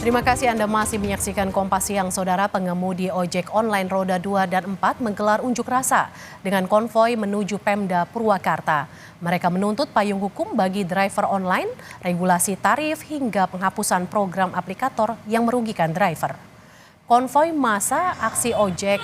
Terima kasih Anda masih menyaksikan Kompas Siang, Saudara. Pengemudi ojek online roda 2 dan 4 menggelar unjuk rasa dengan konvoi menuju Pemda Purwakarta. Mereka menuntut payung hukum bagi driver online, regulasi tarif hingga penghapusan program aplikator yang merugikan driver. Konvoi massa aksi ojek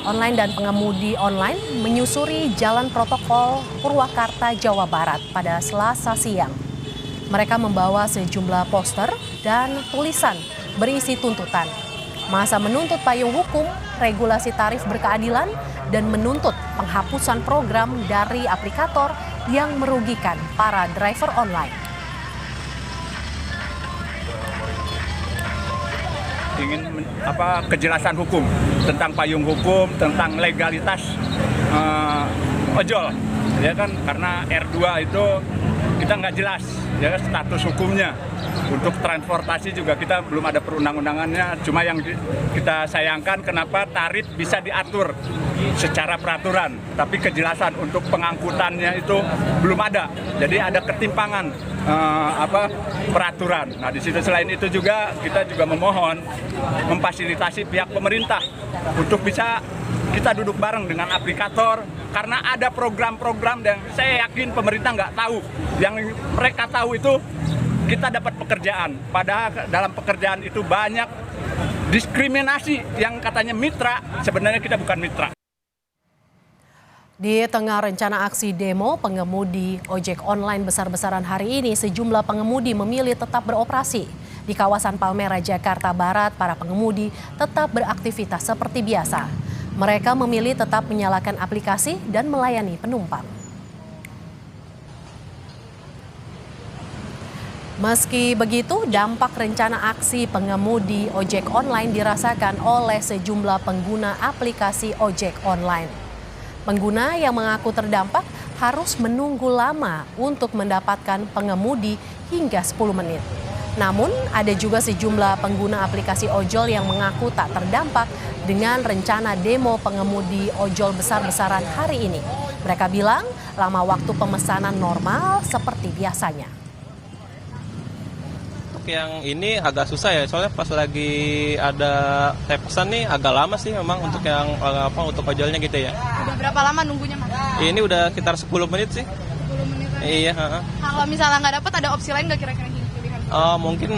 online dan pengemudi online menyusuri Jalan Protokol Purwakarta, Jawa Barat pada Selasa siang. Mereka membawa sejumlah poster dan tulisan berisi tuntutan. Massa menuntut payung hukum, regulasi tarif berkeadilan, dan menuntut penghapusan program dari aplikator yang merugikan para driver online. Ingin kejelasan hukum tentang payung hukum, tentang legalitas ojol, ya kan, karena R2 itu kita nggak jelas ya status hukumnya. Untuk transportasi juga kita belum ada perundang-undangannya, cuma yang kita sayangkan kenapa tarif bisa diatur secara peraturan, tapi kejelasan untuk pengangkutannya itu belum ada. Jadi ada ketimpangan peraturan. Nah, di situ selain itu juga kita juga memohon memfasilitasi pihak pemerintah untuk bisa kita duduk bareng dengan aplikator, karena ada program-program yang saya yakin pemerintah nggak tahu. Yang mereka tahu itu kita dapat pekerjaan, padahal dalam pekerjaan itu banyak diskriminasi yang katanya mitra, sebenarnya kita bukan mitra. Di tengah rencana aksi demo pengemudi ojek online besar-besaran hari ini, sejumlah pengemudi memilih tetap beroperasi. Di kawasan Palmerah, Jakarta Barat, para pengemudi tetap beraktivitas seperti biasa. Mereka memilih tetap menyalakan aplikasi dan melayani penumpang. Meski begitu, dampak rencana aksi pengemudi ojek online dirasakan oleh sejumlah pengguna aplikasi ojek online. Pengguna yang mengaku terdampak harus menunggu lama untuk mendapatkan pengemudi hingga 10 menit. Namun, ada juga sejumlah pengguna aplikasi ojol yang mengaku tak terdampak dengan rencana demo pengemudi ojol besar-besaran hari ini. Mereka bilang lama waktu pemesanan normal seperti biasanya. Yang ini agak susah ya, soalnya pas lagi ada saya pesan nih agak lama sih memang untuk yang untuk ojolnya gitu ya. Udah berapa lama nunggunya, Mas? Ini udah sekitar 10 menit sih. 10 menit aja. Iya. Kalau misalnya nggak dapat, ada opsi lain nggak kira-kira pilihan?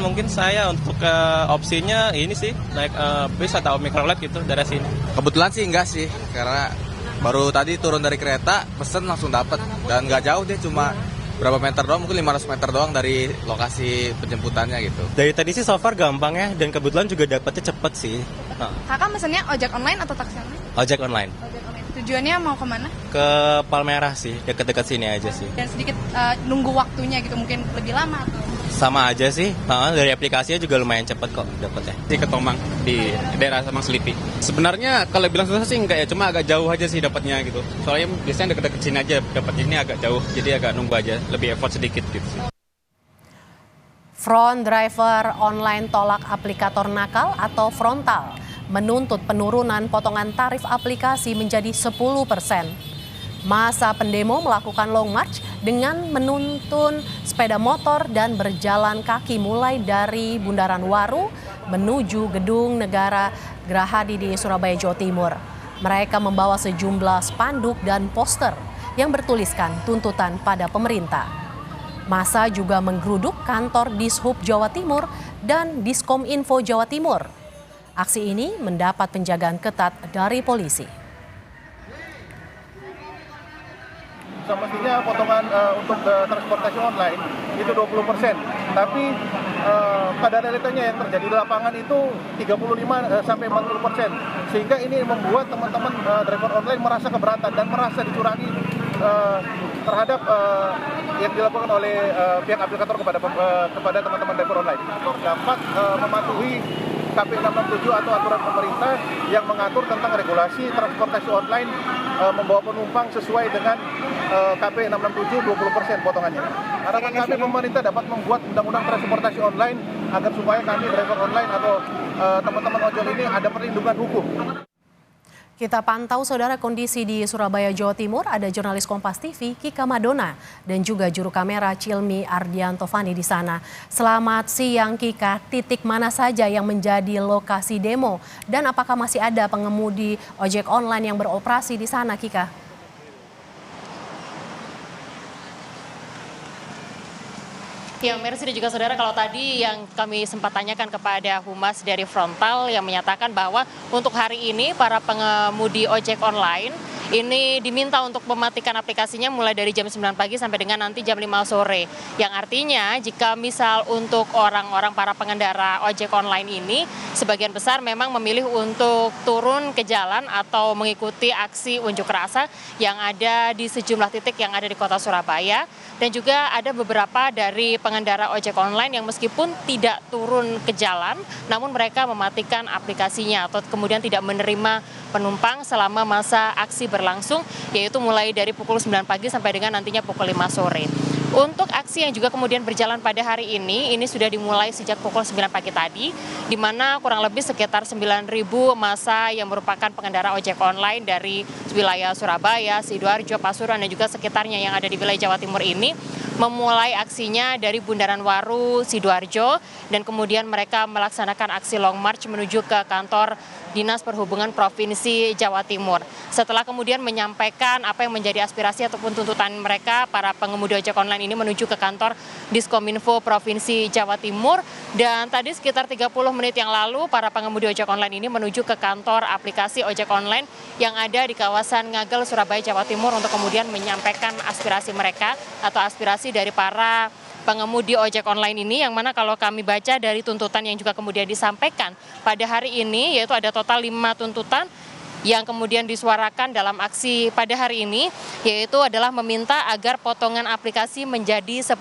Mungkin saya untuk opsinya ini sih naik bis atau mikrolet gitu dari sini. Kebetulan sih enggak sih, karena baru tadi turun dari kereta, pesen langsung dapat dan nggak jauh deh, cuma berapa meter doang, mungkin 500 meter doang dari lokasi penjemputannya gitu. Dari tadi sih so far gampang ya, dan kebetulan juga dapetnya cepet sih. Kakak mesennya ojek online atau taksi online? Ojek online. Ojek online. Tujuannya mau kemana? Ke Palmerah sih, deket-deket sini aja sih. Dan sedikit nunggu waktunya gitu, mungkin lebih lama atau? Sama aja sih, dari aplikasinya juga lumayan cepet kok dapetnya. Di Ketomang, di daerah Samang Selipi. Sebenarnya kalau bilang susah sih enggak ya, cuma agak jauh aja sih dapatnya gitu. Soalnya biasanya deket-deket sini aja, dapat ini agak jauh, jadi agak nunggu aja, lebih effort sedikit gitu sih. Front driver online tolak aplikator nakal atau frontal menuntut penurunan potongan tarif aplikasi menjadi 10%. Masa pendemo melakukan long march dengan menuntun sepeda motor dan berjalan kaki mulai dari Bundaran Waru menuju Gedung Negara Gerahadi di Surabaya, Jawa Timur. Mereka membawa sejumlah spanduk dan poster yang bertuliskan tuntutan pada pemerintah. Masa juga menggeruduk kantor Dishub Jawa Timur dan Diskominfo Jawa Timur. Aksi ini mendapat penjagaan ketat dari polisi. Semestinya potongan untuk transportasi online itu 20%, tapi pada realitanya yang terjadi di lapangan itu 35 sampai 40%, sehingga ini membuat teman-teman driver online merasa keberatan dan merasa dicurangi terhadap yang dilakukan oleh pihak aplikator kepada teman-teman driver online. Dapat mematuhi KP 667 atau aturan pemerintah yang mengatur tentang regulasi transportasi online membawa penumpang sesuai dengan KP 667 20% potongannya. Harapan kami pemerintah dapat membuat undang-undang transportasi online agar supaya kami driver online atau teman-teman ojol ini ada perlindungan hukum. Kita pantau saudara kondisi di Surabaya, Jawa Timur. Ada jurnalis Kompas TV Kika Madona dan juga juru kamera Cilmi Ardiantovani di sana. Selamat siang Kika, titik mana saja yang menjadi lokasi demo dan apakah masih ada pengemudi ojek online yang beroperasi di sana Kika? Ya, Mercy dan juga saudara, kalau tadi yang kami sempat tanyakan kepada Humas dari Frontal yang menyatakan bahwa untuk hari ini para pengemudi ojek online ini diminta untuk mematikan aplikasinya mulai dari jam 9 pagi sampai dengan nanti jam 5 sore. Yang artinya jika misal untuk orang-orang para pengendara ojek online ini sebagian besar memang memilih untuk turun ke jalan atau mengikuti aksi unjuk rasa yang ada di sejumlah titik yang ada di kota Surabaya. Dan juga ada beberapa dari pengendara ojek online yang meskipun tidak turun ke jalan, namun mereka mematikan aplikasinya atau kemudian tidak menerima penumpang selama masa aksi berlangsung, yaitu mulai dari pukul 9 pagi sampai dengan nantinya pukul 5 sore. Untuk aksi yang juga kemudian berjalan pada hari ini sudah dimulai sejak pukul 9 pagi tadi, di mana kurang lebih sekitar 9.000 massa yang merupakan pengendara ojek online dari wilayah Surabaya, Sidoarjo, Pasuruan, dan juga sekitarnya yang ada di wilayah Jawa Timur ini memulai aksinya dari Bundaran Waru, Sidoarjo, dan kemudian mereka melaksanakan aksi long march menuju ke kantor Dinas Perhubungan Provinsi Jawa Timur. Setelah kemudian menyampaikan apa yang menjadi aspirasi ataupun tuntutan mereka, para pengemudi ojek online ini menuju ke kantor Diskominfo Provinsi Jawa Timur. Dan tadi sekitar 30 menit yang lalu, para pengemudi ojek online ini menuju ke kantor aplikasi ojek online yang ada di kawasan Ngagel, Surabaya, Jawa Timur untuk kemudian menyampaikan aspirasi mereka atau aspirasi dari para pengemudi ojek online ini, yang mana kalau kami baca dari tuntutan yang juga kemudian disampaikan pada hari ini, yaitu ada total 5 tuntutan yang kemudian disuarakan dalam aksi pada hari ini, yaitu adalah meminta agar potongan aplikasi menjadi 10%.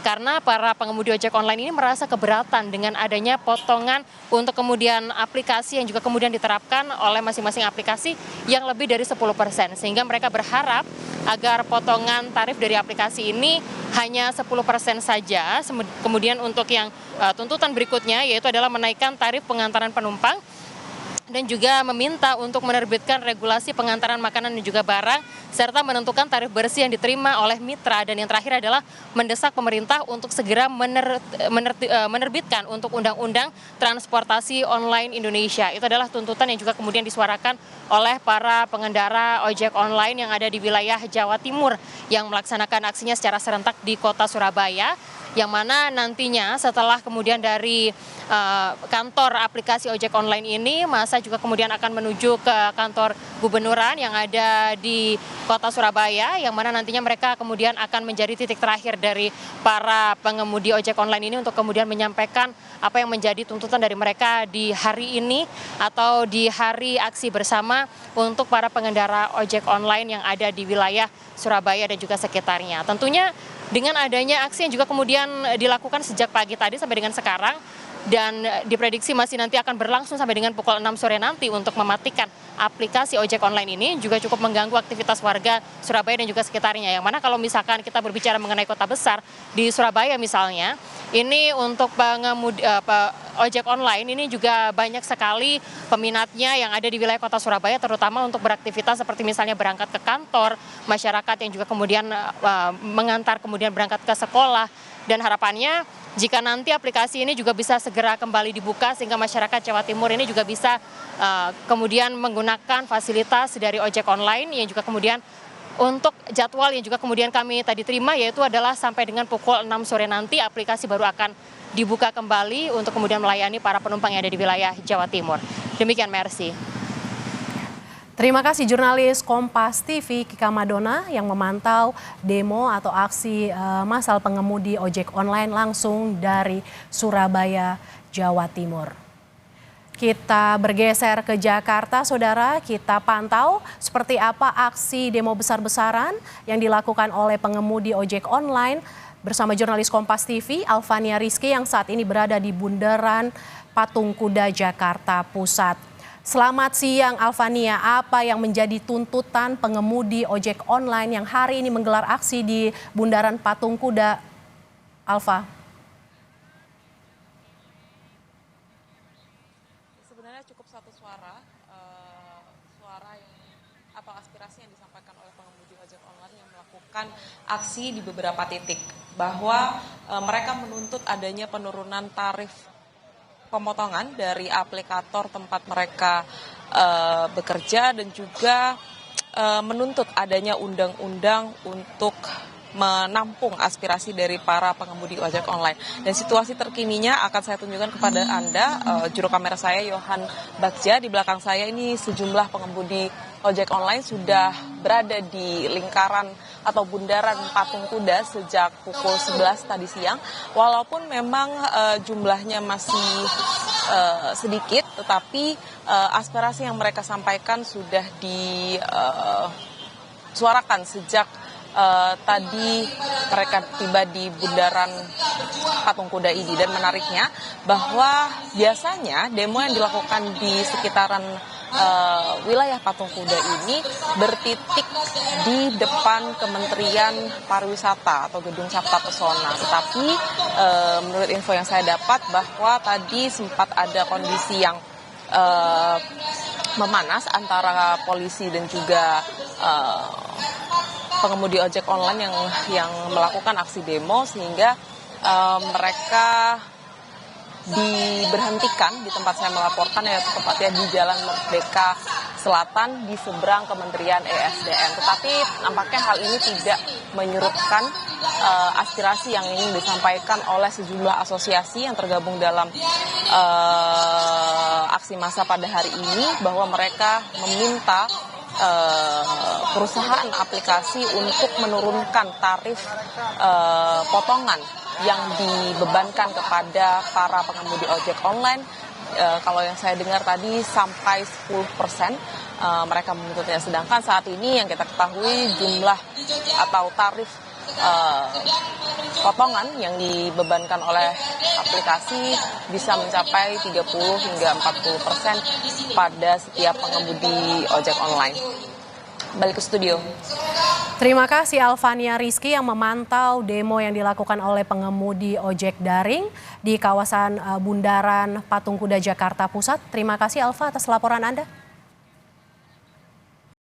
Karena para pengemudi ojek online ini merasa keberatan dengan adanya potongan untuk kemudian aplikasi yang juga kemudian diterapkan oleh masing-masing aplikasi yang lebih dari 10%. Sehingga mereka berharap agar potongan tarif dari aplikasi ini hanya 10% saja. Kemudian untuk yang tuntutan berikutnya yaitu adalah menaikkan tarif pengantaran penumpang dan juga meminta untuk menerbitkan regulasi pengantaran makanan dan juga barang, serta menentukan tarif bersih yang diterima oleh mitra. Dan yang terakhir adalah mendesak pemerintah untuk segera menerbitkan untuk Undang-Undang Transportasi Online Indonesia. Itu adalah tuntutan yang juga kemudian disuarakan oleh para pengendara ojek online yang ada di wilayah Jawa Timur yang melaksanakan aksinya secara serentak di kota Surabaya, yang mana nantinya setelah kemudian dari kantor aplikasi ojek online ini, masa juga kemudian akan menuju ke kantor gubernuran yang ada di kota Surabaya, yang mana nantinya mereka kemudian akan menjadi titik terakhir dari para pengemudi ojek online ini untuk kemudian menyampaikan apa yang menjadi tuntutan dari mereka di hari ini atau di hari aksi bersama untuk para pengendara ojek online yang ada di wilayah Surabaya dan juga sekitarnya. Tentunya dengan adanya aksi yang juga kemudian dilakukan sejak pagi tadi sampai dengan sekarang, dan diprediksi masih nanti akan berlangsung sampai dengan pukul 6 sore nanti untuk mematikan aplikasi ojek online ini, juga cukup mengganggu aktivitas warga Surabaya dan juga sekitarnya. Yang mana kalau misalkan kita berbicara mengenai kota besar di Surabaya misalnya, ini untuk pengemudi ojek online ini juga banyak sekali peminatnya yang ada di wilayah kota Surabaya, terutama untuk beraktivitas seperti misalnya berangkat ke kantor, masyarakat yang juga kemudian mengantar kemudian berangkat ke sekolah. Dan harapannya jika nanti aplikasi ini juga bisa segera kembali dibuka sehingga masyarakat Jawa Timur ini juga bisa kemudian menggunakan fasilitas dari ojek online, yang juga kemudian untuk jadwal yang juga kemudian kami tadi terima yaitu adalah sampai dengan pukul 6 sore nanti aplikasi baru akan dibuka kembali untuk kemudian melayani para penumpang yang ada di wilayah Jawa Timur. Demikian, Mercy. Terima kasih jurnalis Kompas TV Kika Madona yang memantau demo atau aksi massal pengemudi ojek online langsung dari Surabaya, Jawa Timur. Kita bergeser ke Jakarta, saudara. Kita pantau seperti apa aksi demo besar-besaran yang dilakukan oleh pengemudi ojek online bersama jurnalis Kompas TV Alvania Rizky yang saat ini berada di Bundaran Patung Kuda, Jakarta Pusat. Selamat siang Alvania, apa yang menjadi tuntutan pengemudi ojek online yang hari ini menggelar aksi di Bundaran Patung Kuda, Alfa? Sebenarnya cukup satu suara suara atau aspirasi yang disampaikan oleh pengemudi ojek online yang melakukan aksi di beberapa titik, bahwa mereka menuntut adanya penurunan tarif pemotongan dari aplikator tempat mereka bekerja, dan juga menuntut adanya undang-undang untuk menampung aspirasi dari para pengemudi ojek online. Dan situasi terkininya akan saya tunjukkan kepada Anda, juru kamera saya Yohan Bagja. Di belakang saya ini sejumlah pengemudi ojek online sudah berada di lingkaran atau bundaran Patung Kuda sejak pukul 11 tadi siang. Walaupun memang jumlahnya masih sedikit, tetapi aspirasi yang mereka sampaikan sudah disuarakan sejak tadi mereka tiba di bundaran Patung Kuda ini. Dan menariknya bahwa biasanya demo yang dilakukan di sekitaran wilayah Patung Kuda ini bertitik di depan Kementerian Pariwisata atau Gedung Sabta Pesona. Tetapi menurut info yang saya dapat bahwa tadi sempat ada kondisi yang memanas antara polisi dan juga pengemudi ojek online yang melakukan aksi demo, sehingga mereka diberhentikan di tempat saya melaporkan, yaitu tepatnya di Jalan Merdeka Selatan di seberang Kementerian ESDM. Tetapi nampaknya hal ini tidak menyurutkan aspirasi yang ingin disampaikan oleh sejumlah asosiasi yang tergabung dalam aksi massa pada hari ini, bahwa mereka meminta perusahaan aplikasi untuk menurunkan tarif potongan yang dibebankan kepada para pengemudi ojek online. Kalau yang saya dengar tadi sampai 10% mereka menuntutnya. Sedangkan saat ini yang kita ketahui jumlah atau tarif potongan yang dibebankan oleh aplikasi bisa mencapai 30 hingga 40% pada setiap pengemudi ojek online. Balik ke studio. Terima kasih Alvania Rizky yang memantau demo yang dilakukan oleh pengemudi ojek daring di kawasan Bundaran Patung Kuda Jakarta Pusat. Terima kasih Alva atas laporan Anda.